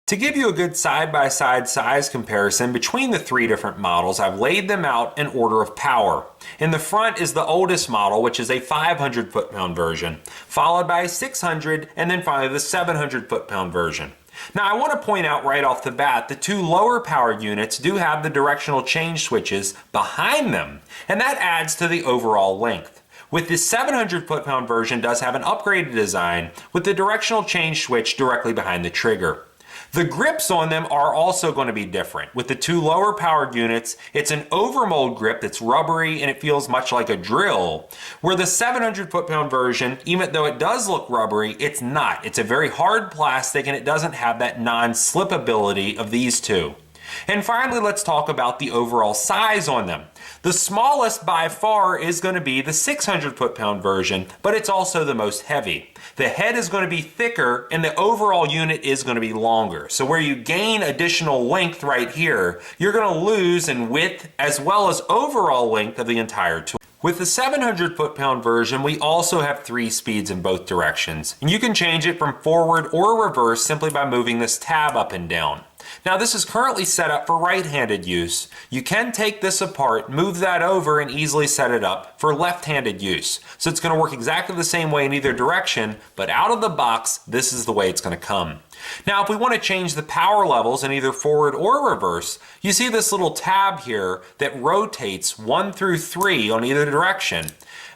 To give you a good side-by-side size comparison between the three different models, I've laid them out in order of power. In the front is the oldest model, which is a 500 foot-pound version, followed by a 600, and then finally the 700 foot-pound version. Now I want to point out right off the bat, the two lower power units do have the directional change switches behind them, and that adds to the overall length. With the 700 foot-pound version does have an upgraded design with the directional change switch directly behind the trigger. The grips on them are also going to be different. With the two lower powered units, it's an overmold grip that's rubbery and it feels much like a drill. Where the 700 foot-pound version, even though it does look rubbery, it's not. It's a very hard plastic and it doesn't have that non-slip ability of these two. And finally, let's talk about the overall size on them. The smallest by far is going to be the 600 foot-pound version, but it's also the most heavy. The head is going to be thicker and the overall unit is going to be longer. So where you gain additional length right here, you're going to lose in width as well as overall length of the entire tool. With the 700 foot-pound version, we also have 3 speeds in both directions. And you can change it from forward or reverse simply by moving this tab up and down. Now this is currently set up for right-handed use. You can take this apart, move that over, and easily set it up for left-handed use. So it's going to work exactly the same way in either direction, but out of the box, this is the way it's going to come. Now if we want to change the power levels in either forward or reverse, you see this little tab here that rotates 1 through 3 on either direction.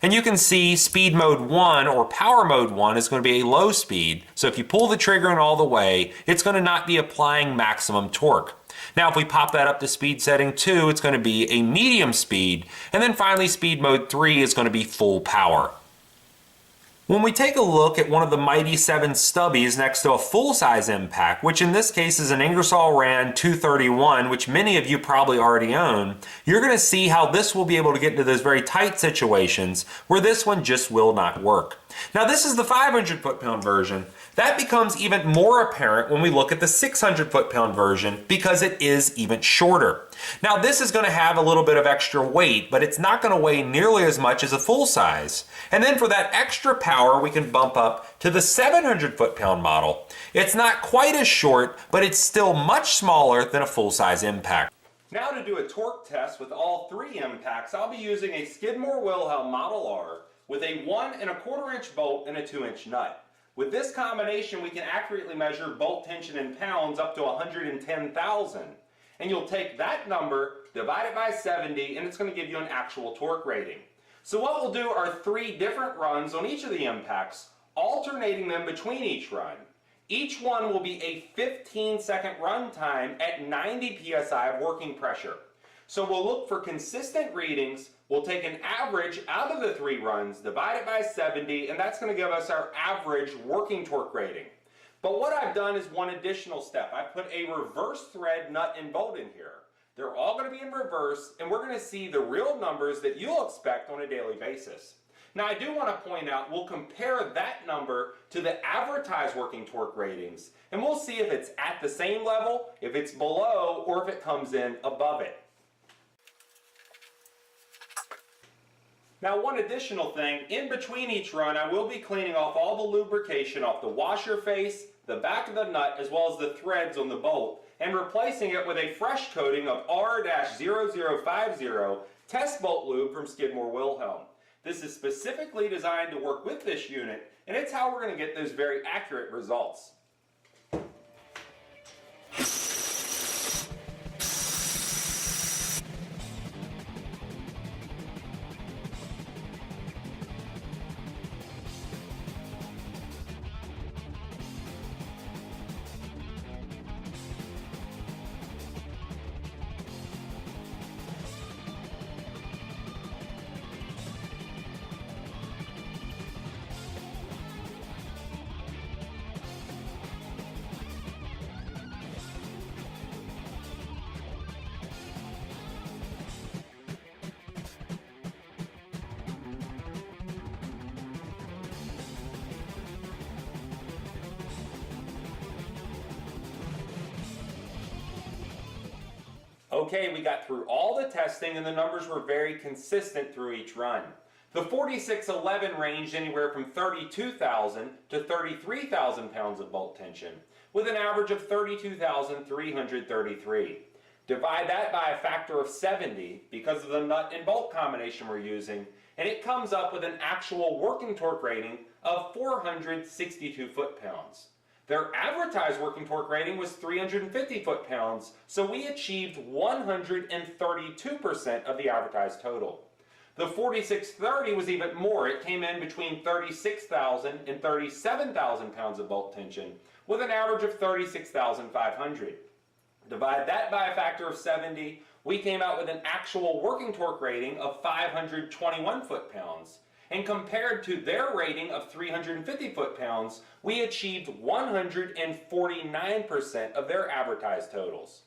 And you can see speed mode 1 or power mode 1 is going to be a low speed. So if you pull the trigger in all the way, it's going to not be applying maximum torque. Now if we pop that up to speed setting 2, it's going to be a medium speed. And then finally speed mode 3 is going to be full power. When we take a look at one of the Mighty 7 stubbies next to a full-size impact, which in this case is an Ingersoll Rand 231, which many of you probably already own, you're going to see how this will be able to get into those very tight situations where this one just will not work. Now this is the 500 foot-pound version. That becomes even more apparent when we look at the 600 foot-pound version because it is even shorter. Now this is going to have a little bit of extra weight, but it's not going to weigh nearly as much as a full size. And then for that extra power, we can bump up to the 700 foot-pound model. It's not quite as short, but it's still much smaller than a full-size impact. Now to do a torque test with all 3 impacts, I'll be using a Skidmore-Wilhelm Model R with a 1 1/4 inch bolt and a 2-inch nut. With this combination, we can accurately measure bolt tension in pounds up to 110,000. And you'll take that number, divide it by 70, and it's going to give you an actual torque rating. So what we'll do are 3 different runs on each of the impacts, alternating them between each run. Each one will be a 15-second run time at 90 psi of working pressure. So we'll look for consistent readings. We'll take an average out of the 3 runs, divide it by 70, and that's going to give us our average working torque rating. But what I've done is one additional step. I've put a reverse thread nut and bolt in here. They're all going to be in reverse, and we're going to see the real numbers that you'll expect on a daily basis. Now I do want to point out, we'll compare that number to the advertised working torque ratings, and we'll see if it's at the same level, if it's below, or if it comes in above it. Now one additional thing, in between each run I will be cleaning off all the lubrication off the washer face, the back of the nut, as well as the threads on the bolt, and replacing it with a fresh coating of R-0050 test bolt lube from Skidmore-Wilhelm. This is specifically designed to work with this unit, and it's how we're going to get those very accurate results. Okay, we got through all the testing and the numbers were very consistent through each run. The 4611 ranged anywhere from 32,000 to 33,000 pounds of bolt tension, with an average of 32,333. Divide that by a factor of 70 because of the nut and bolt combination we're using, and it comes up with an actual working torque rating of 462 foot-pounds. Their advertised working torque rating was 350 foot-pounds, so we achieved 132% of the advertised total. The 4630 was even more. It came in between 36,000 and 37,000 pounds of bolt tension, with an average of 36,500. Divide that by a factor of 70, we came out with an actual working torque rating of 521 foot-pounds. And compared to their rating of 350 foot-pounds, we achieved 149% of their advertised totals.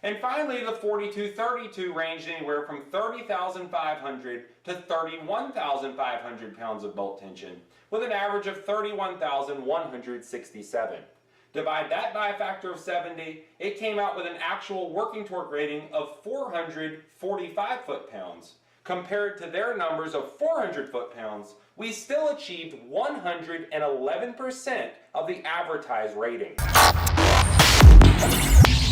And finally, the 4232 ranged anywhere from 30,500 to 31,500 pounds of bolt tension, with an average of 31,167. Divide that by a factor of 70, it came out with an actual working torque rating of 445 foot-pounds. Compared to their numbers of 400 foot-pounds, we still achieved 111% of the advertised rating.